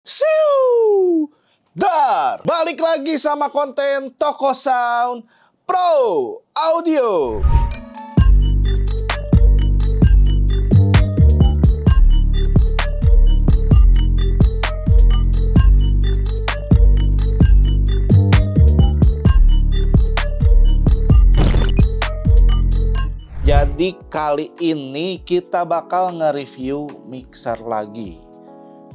Siu! Dar! Balik lagi sama konten Toko Sound Pro Audio. Jadi kali ini kita bakal nge-review mixer lagi.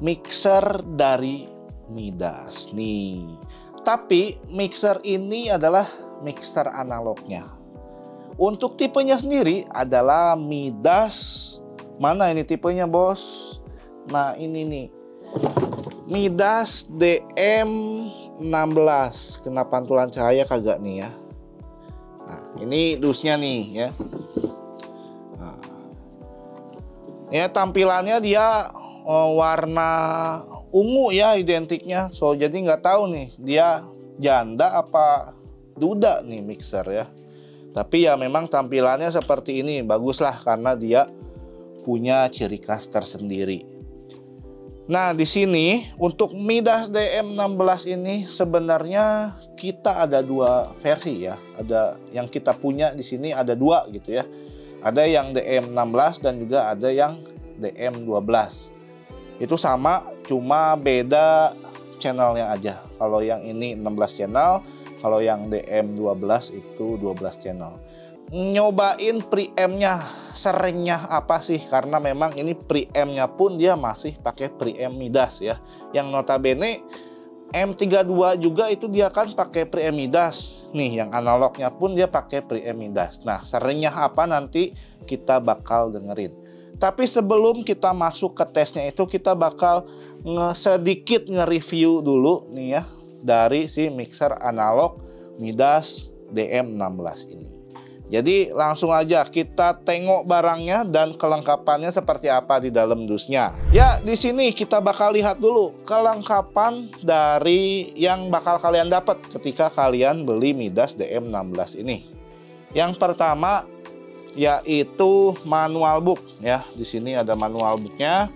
Mixer dari Midas nih. Tapi mixer ini adalah mixer analognya. Untuk tipenya sendiri adalah Midas. Mana ini tipenya, bos? Nah, ini nih. Midas DM16. Kena pantulan cahaya kagak nih ya? Nah, ini dusnya nih ya. Nah. Ya, tampilannya dia warna ungu ya identiknya. So jadi nggak tahu nih dia janda apa duda nih mixer ya. Tapi ya memang tampilannya seperti ini, baguslah karena dia punya ciri khas tersendiri. Nah, di sini untuk Midas DM16 ini sebenarnya kita ada dua versi ya. Ada yang kita punya di sini ada dua gitu ya. Ada yang DM16 dan juga ada yang DM12. Itu sama, cuma beda channelnya aja. Kalau yang ini 16 channel, kalau yang DM12 itu 12 channel. Nyobain preampnya, seringnya apa sih? Karena memang ini preampnya pun dia masih pakai preamp Midas ya. Yang notabene M32 juga itu dia kan pakai preamp Midas. Nih yang analognya pun dia pakai preamp Midas. Nah, seringnya apa nanti kita bakal dengerin. Tapi sebelum kita masuk ke tesnya itu kita bakal sedikit nge-review dulu nih ya dari si mixer analog Midas DM16 ini. Jadi langsung aja kita tengok barangnya dan kelengkapannya seperti apa di dalam dusnya. Ya, di sini kita bakal lihat dulu kelengkapan dari yang bakal kalian dapat ketika kalian beli Midas DM16 ini. Yang pertama yaitu manual book ya. Di sini ada manual booknya.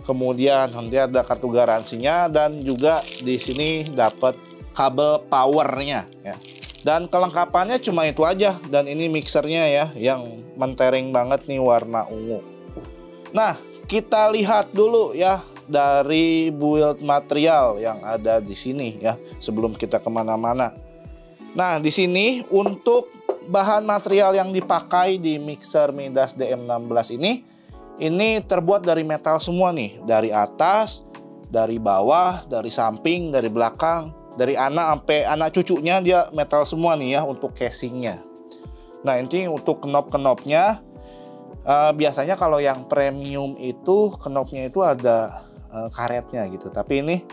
Kemudian nanti ada kartu garansinya dan juga di sini dapat kabel powernya ya. Dan kelengkapannya cuma itu aja. Dan ini mixernya ya yang mentereng banget nih warna ungu. Nah, kita lihat dulu ya dari build material yang ada di sini ya sebelum kita kemana-mana. Nah, di sini untuk bahan material yang dipakai di mixer Midas DM16 ini terbuat dari metal semua nih. Dari atas, dari bawah, dari samping, dari belakang, dari anak sampai anak cucunya dia metal semua nih ya untuk casingnya. Nah, ini untuk knob-knobnya biasanya kalau yang premium itu knobnya itu ada karetnya gitu. Tapi ini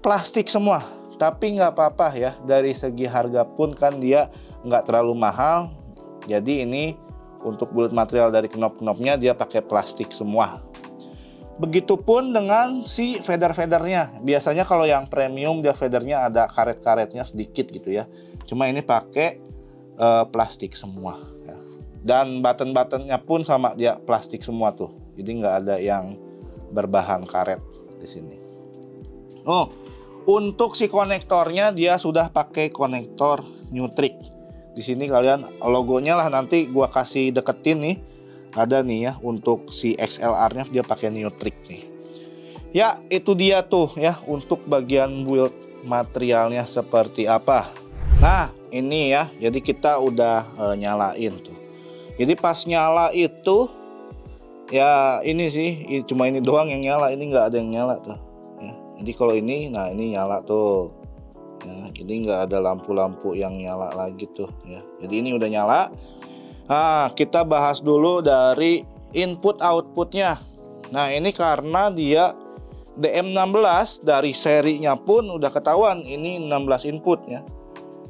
plastik semua. Tapi nggak apa-apa ya, dari segi harga pun kan dia nggak terlalu mahal. Jadi ini untuk build material dari knob-knobnya dia pakai plastik semua. Begitupun dengan si feather-feathernya. Biasanya kalau yang premium dia feathernya ada karet-karetnya sedikit gitu ya. Cuma ini pakai plastik semua ya. Dan button-buttonnya pun sama dia plastik semua tuh. Jadi nggak ada yang berbahan karet di sini. Oh, untuk si konektornya dia sudah pakai konektor Neutrik. Di sini kalian logonya lah nanti gua kasih deketin nih. Ada nih ya untuk si XLR-nya dia pakai Neutrik nih. Ya, itu dia tuh ya untuk bagian build materialnya seperti apa. Nah, ini ya. Jadi kita udah nyalain tuh. Jadi pas nyala itu ya ini sih cuma ini doang yang nyala, ini nggak ada yang nyala tuh. Jadi kalau ini, nah ini nyala tuh ya, jadi nggak ada lampu-lampu yang nyala lagi tuh ya. Jadi ini udah nyala. Nah, kita bahas dulu dari input outputnya. Nah, ini karena dia DM16 dari serinya pun udah ketahuan ini 16 input ya.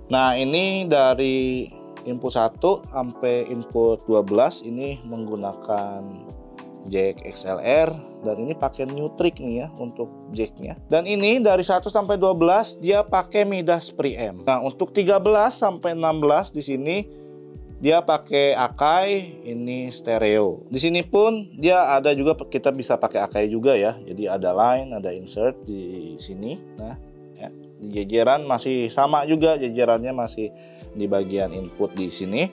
Nah, ini dari input 1 sampai input 12 ini menggunakan jack XLR dan ini pakai Neutrik nih ya untuk jacknya. Dan ini dari 1 sampai 12 dia pakai Midas preamp. Nah, untuk 13 sampai 16 di sini dia pakai Akai, ini stereo. Di sini pun dia ada juga, kita bisa pakai Akai juga ya. Jadi ada line, ada insert di sini. Nah, ya, di jajaran masih sama juga, jajarannya masih di bagian input di sini.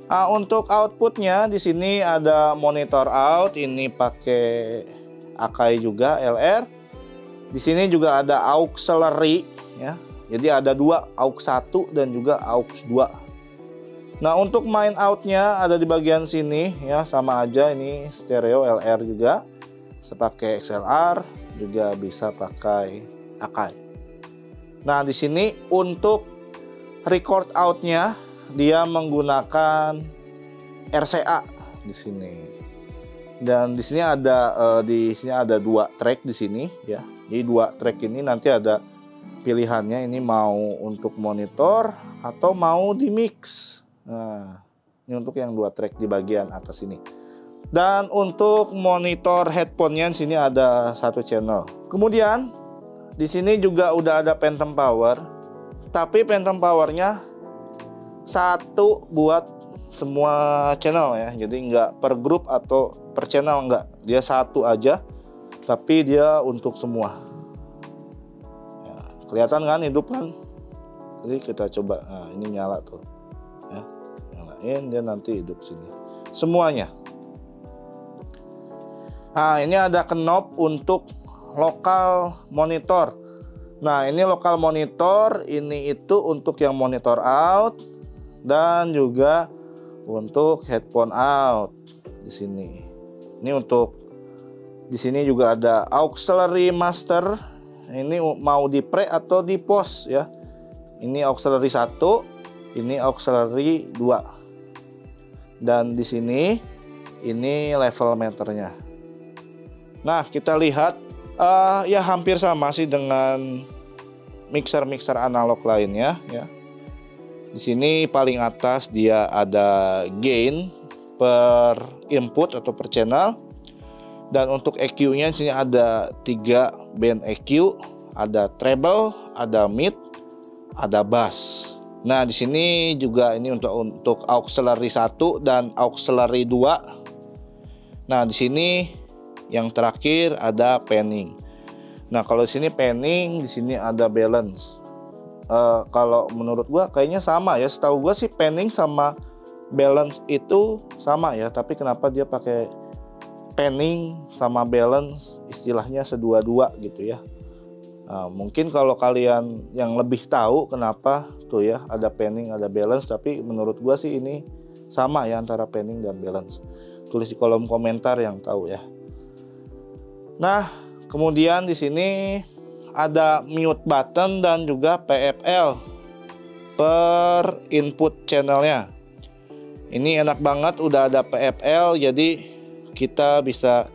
Nah, untuk outputnya di sini ada monitor out, ini pakai Akai juga LR. Di sini juga ada auxiliary ya. Jadi ada dua, aux 1 dan juga aux 2. Nah, untuk main outnya ada di bagian sini ya, sama aja, ini stereo LR juga. Bisa pakai XLR, juga bisa pakai Akai. Nah, di sini untuk record outnya dia menggunakan RCA di sini. Dan di sini ada dua track di sini ya. Jadi dua track ini nanti ada pilihannya, ini mau untuk monitor atau mau di mix. Nah, ini untuk yang dua track di bagian atas ini. Dan untuk monitor headphone-nya di sini ada satu channel. Kemudian di sini juga udah ada phantom power. Tapi phantom power-nya satu buat semua channel ya, jadi nggak per grup atau per channel, nggak, dia satu aja tapi dia untuk semua ya. Kelihatan kan, hidup kan. Jadi kita coba, nah ini nyala tuh ya, nyalain, dia nanti hidup sini semuanya. Nah, ini ada knob untuk lokal monitor. Nah, ini lokal monitor, ini itu untuk yang monitor out dan juga untuk headphone out di sini. Ini untuk di sini juga ada auxiliary master. Ini mau di pre atau di post ya. Ini auxiliary 1, ini auxiliary 2. Dan di sini ini level meternya. Nah, kita lihat ya hampir sama sih dengan mixer-mixer analog lainnya ya. Di sini paling atas dia ada gain per input atau per channel. Dan untuk EQ-nya di sini ada 3 band EQ, ada treble, ada mid, ada bass. Nah, di sini juga ini untuk auxiliary 1 dan auxiliary 2. Nah, di sini yang terakhir ada panning. Nah, kalau di sini panning, di sini ada balance. Kalau menurut gua kayaknya sama ya, setahu gua sih panning sama balance itu sama ya, tapi kenapa dia pakai panning sama balance, istilahnya sedua-dua gitu ya. Nah, mungkin kalau kalian yang lebih tahu kenapa tuh ya ada panning ada balance, tapi menurut gua sih ini sama ya antara panning dan balance. Tulis di kolom komentar yang tahu ya. Nah, kemudian di sini ada mute button dan juga PFL per input channelnya. Ini enak banget, udah ada PFL, jadi kita bisa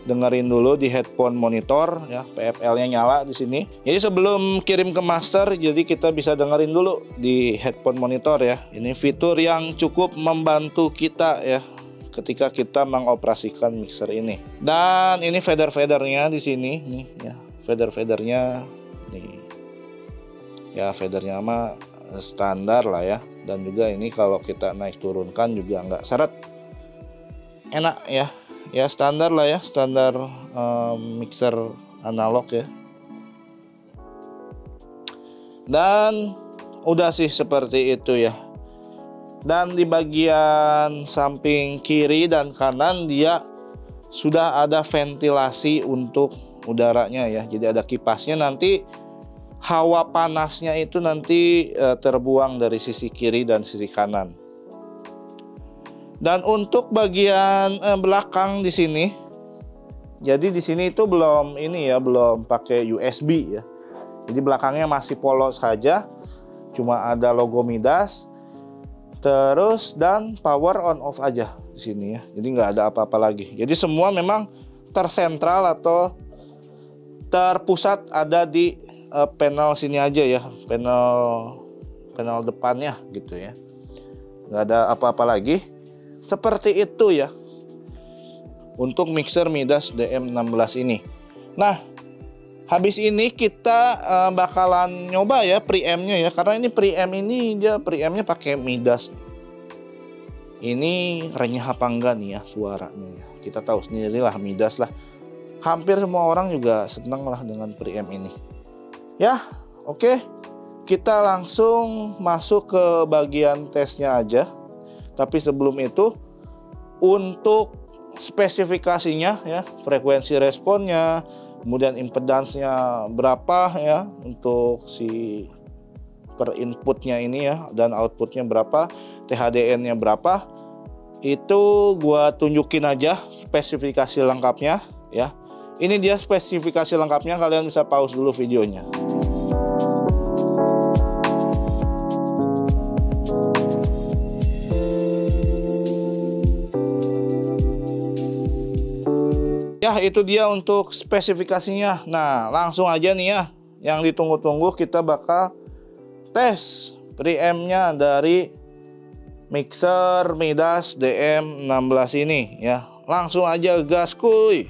dengerin dulu di headphone monitor ya, PFL-nya nyala di sini. Jadi sebelum kirim ke master, jadi kita bisa dengerin dulu di headphone monitor ya. Ini fitur yang cukup membantu kita ya ketika kita mengoperasikan mixer ini. Dan ini fader-fadernya di sini nih ya. Fader-fadernya nih ya, fadernya mah standar lah ya. Dan juga ini kalau kita naik turunkan juga nggak seret, enak ya, ya standar lah ya, standar mixer analog ya. Dan udah sih seperti itu ya. Dan di bagian samping kiri dan kanan dia sudah ada ventilasi untuk udaranya ya. Jadi ada kipasnya, nanti hawa panasnya itu nanti terbuang dari sisi kiri dan sisi kanan. Dan untuk bagian belakang di sini, jadi di sini itu belum ini ya, belum pakai USB ya. Jadi belakangnya masih polos saja, cuma ada logo Midas, terus dan power on off aja di sini ya. Jadi nggak ada apa-apa lagi. Jadi semua memang tersentral atau terpusat ada di panel sini aja ya, panel depannya gitu ya. Nggak ada apa-apa lagi. Seperti itu ya untuk mixer Midas DM16 ini. Nah, habis ini kita bakalan nyoba ya preamp-nya ya, karena ini preamp ini dia preamp-nya pakai Midas. ini renyah apa enggak nih ya suaranya ya. Kita tahu sendiri lah Midas lah. Hampir semua orang juga senang lah dengan preamp ini. Ya, oke. Kita langsung masuk ke bagian tesnya aja. Tapi sebelum itu, untuk spesifikasinya ya, frekuensi responnya, kemudian impedansnya berapa ya untuk si per inputnya ini ya, dan outputnya berapa, THDN-nya berapa, itu gua tunjukin aja spesifikasi lengkapnya ya. Ini dia spesifikasi lengkapnya, kalian bisa pause dulu videonya. Ya, itu dia untuk spesifikasinya. Nah, langsung aja nih ya, yang ditunggu-tunggu, kita bakal tes preampnya dari mixer Midas DM16 ini ya. Langsung aja gas kuy.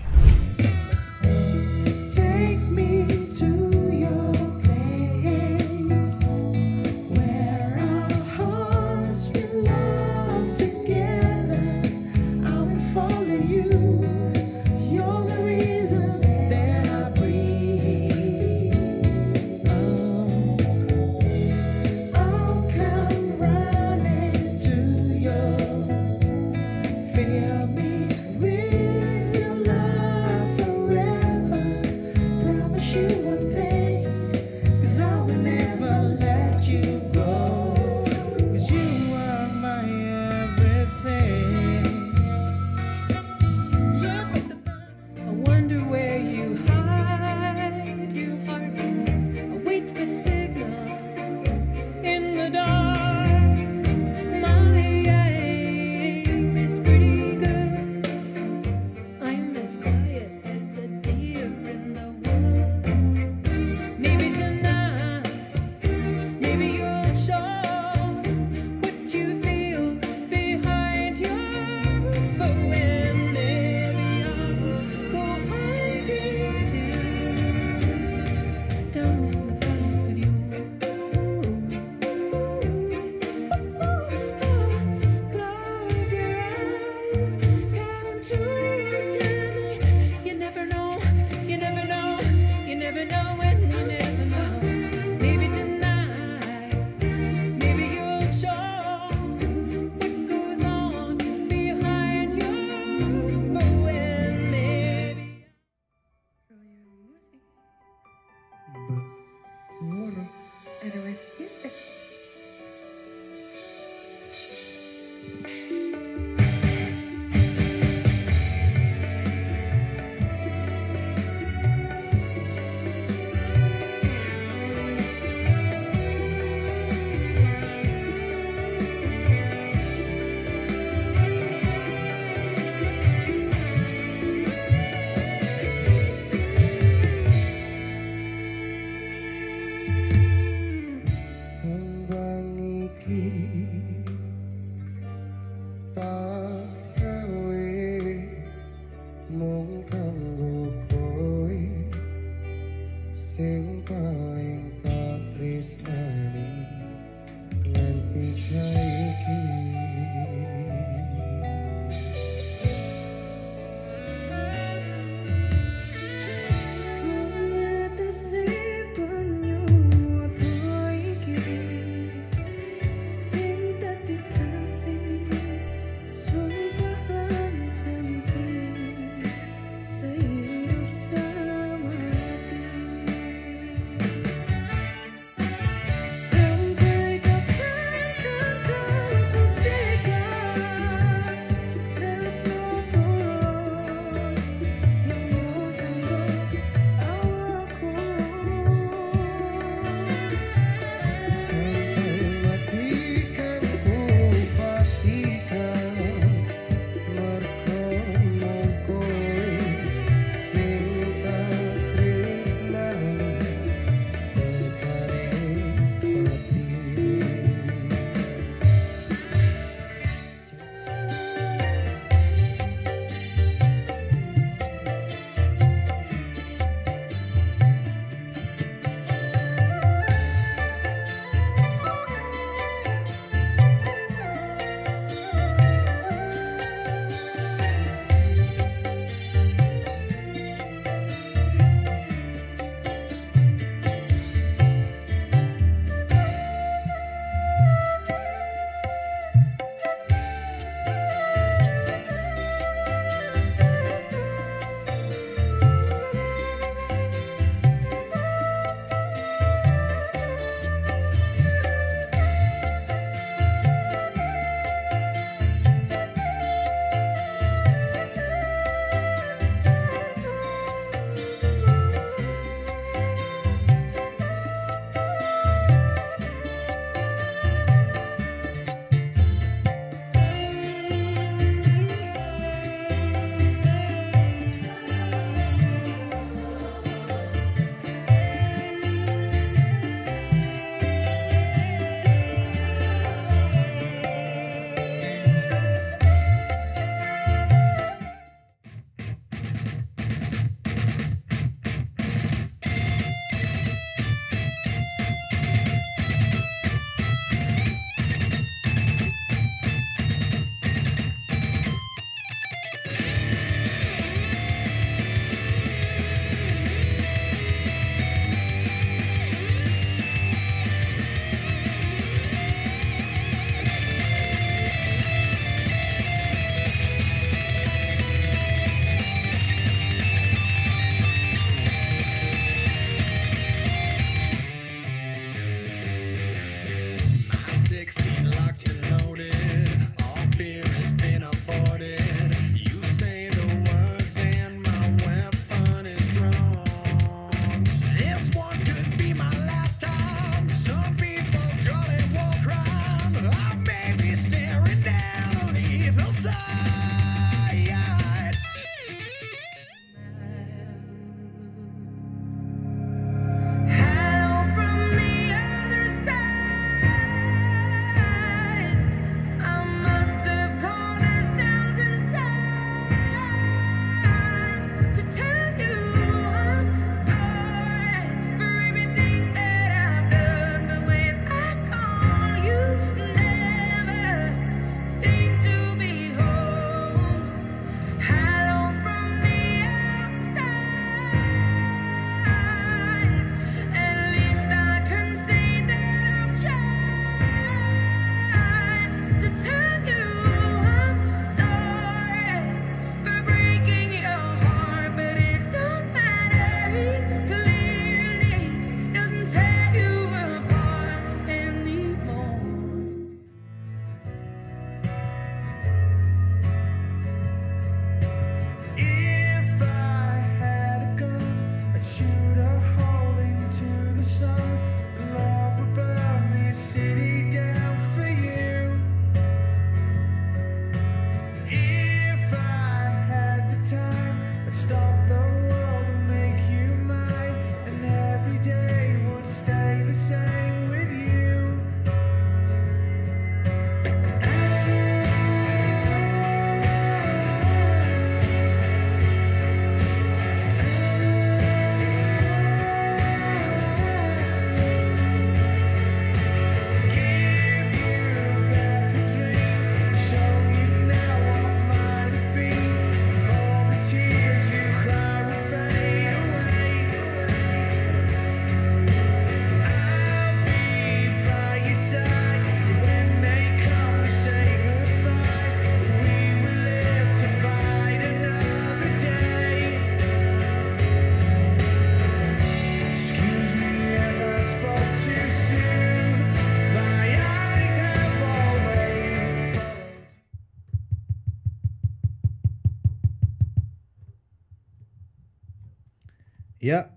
Ya.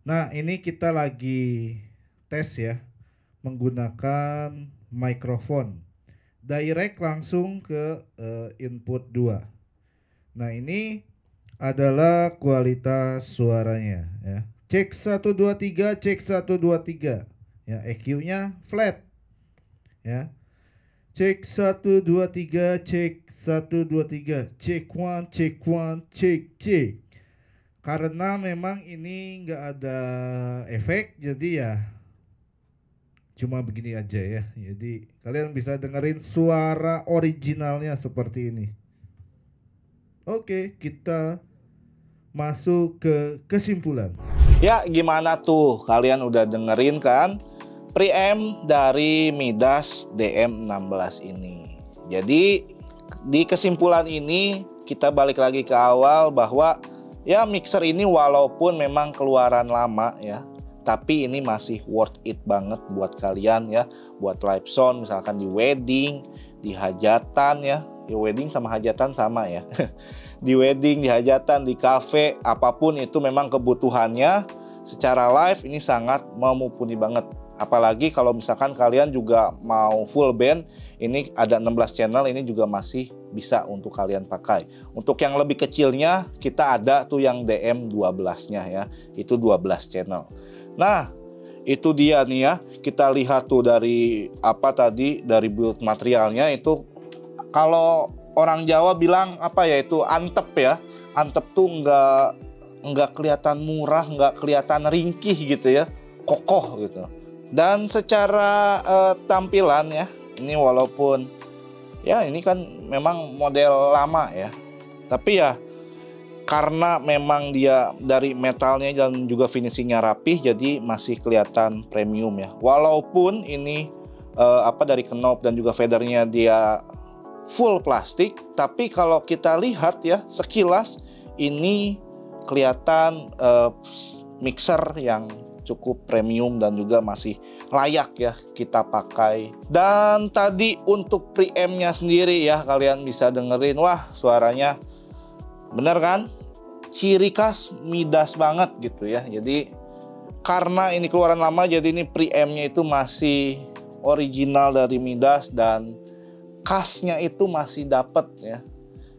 Nah, ini kita lagi tes ya menggunakan mikrofon direct langsung ke input 2. Nah, ini adalah kualitas suaranya ya. Cek 1 2 3, cek 1 2 3. Ya, EQ-nya flat. Ya. Cek 1 2 3, cek 1 2 3. Cek 1, cek 1, cek. Karena memang ini nggak ada efek, jadi ya cuma begini aja ya. Jadi kalian bisa dengerin suara originalnya seperti ini. Oke, kita masuk ke kesimpulan. Ya, gimana tuh? Kalian udah dengerin kan preamp dari Midas DM16 ini. Jadi di kesimpulan ini kita balik lagi ke awal bahwa ya mixer ini walaupun memang keluaran lama ya, tapi ini masih worth it banget buat kalian ya, buat live sound misalkan di wedding, di hajatan ya. Di wedding sama hajatan sama ya. Di wedding, di hajatan, di cafe, apapun itu memang kebutuhannya secara live ini sangat mumpuni banget. Apalagi kalau misalkan kalian juga mau full band, ini ada 16 channel, ini juga masih bisa untuk kalian pakai. Untuk yang lebih kecilnya kita ada tuh yang DM12-nya ya, itu 12 channel. Nah, itu dia nih ya, kita lihat tuh dari apa tadi, dari build materialnya itu. Kalau orang Jawa bilang apa ya, itu antep ya. Antep tuh nggak kelihatan murah, nggak kelihatan ringkih gitu ya, kokoh gitu. Dan secara tampilan ya, ini walaupun ya ini kan memang model lama ya, tapi ya karena memang dia dari metalnya dan juga finishingnya rapih, jadi masih kelihatan premium ya. Walaupun ini dari knob dan juga fadernya dia full plastik, tapi kalau kita lihat ya sekilas ini kelihatan mixer yang cukup premium dan juga masih layak ya kita pakai. Dan tadi untuk preampnya sendiri ya, kalian bisa dengerin, wah suaranya bener kan, ciri khas Midas banget gitu ya. Jadi karena ini keluaran lama, jadi ini preampnya itu masih original dari Midas dan khasnya itu masih dapet ya.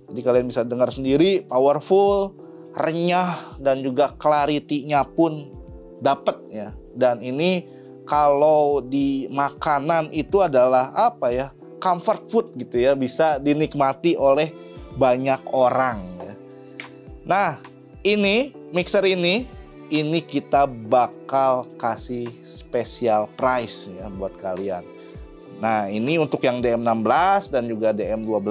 Jadi kalian bisa dengar sendiri, powerful, renyah, dan juga clarity-nya pun dapet ya. Dan ini kalau di makanan itu adalah apa ya, comfort food gitu ya, bisa dinikmati oleh banyak orang ya. Nah, ini mixer ini kita bakal kasih special price ya buat kalian. Nah, ini untuk yang DM16 dan juga DM12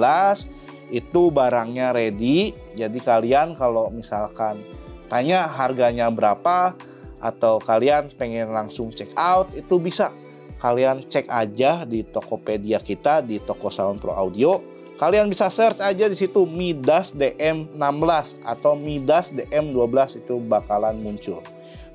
itu barangnya ready. Jadi kalian kalau misalkan tanya harganya berapa atau kalian pengen langsung check out, itu bisa kalian cek aja di Tokopedia kita di Toko Sound Pro Audio. Kalian bisa search aja di situ Midas DM16 atau Midas DM12, itu bakalan muncul.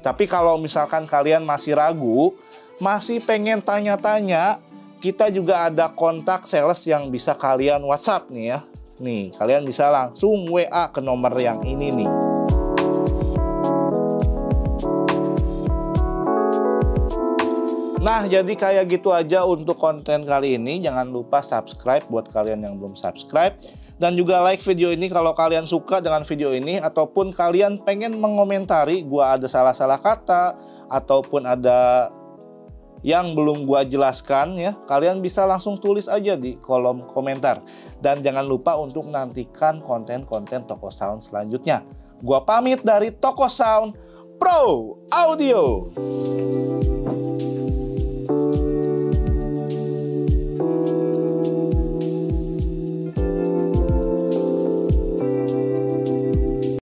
Tapi kalau misalkan kalian masih ragu, masih pengen tanya-tanya, kita juga ada kontak sales yang bisa kalian WhatsApp nih ya. Nih, kalian bisa langsung WA ke nomor yang ini nih. Nah, jadi kayak gitu aja untuk konten kali ini. Jangan lupa subscribe buat kalian yang belum subscribe. Dan juga like video ini kalau kalian suka dengan video ini. Ataupun kalian pengen mengomentari gua ada salah-salah kata, ataupun ada yang belum gua jelaskan ya, kalian bisa langsung tulis aja di kolom komentar. Dan jangan lupa untuk nantikan konten-konten Toko Sound selanjutnya. Gua pamit dari Toko Sound Pro Audio.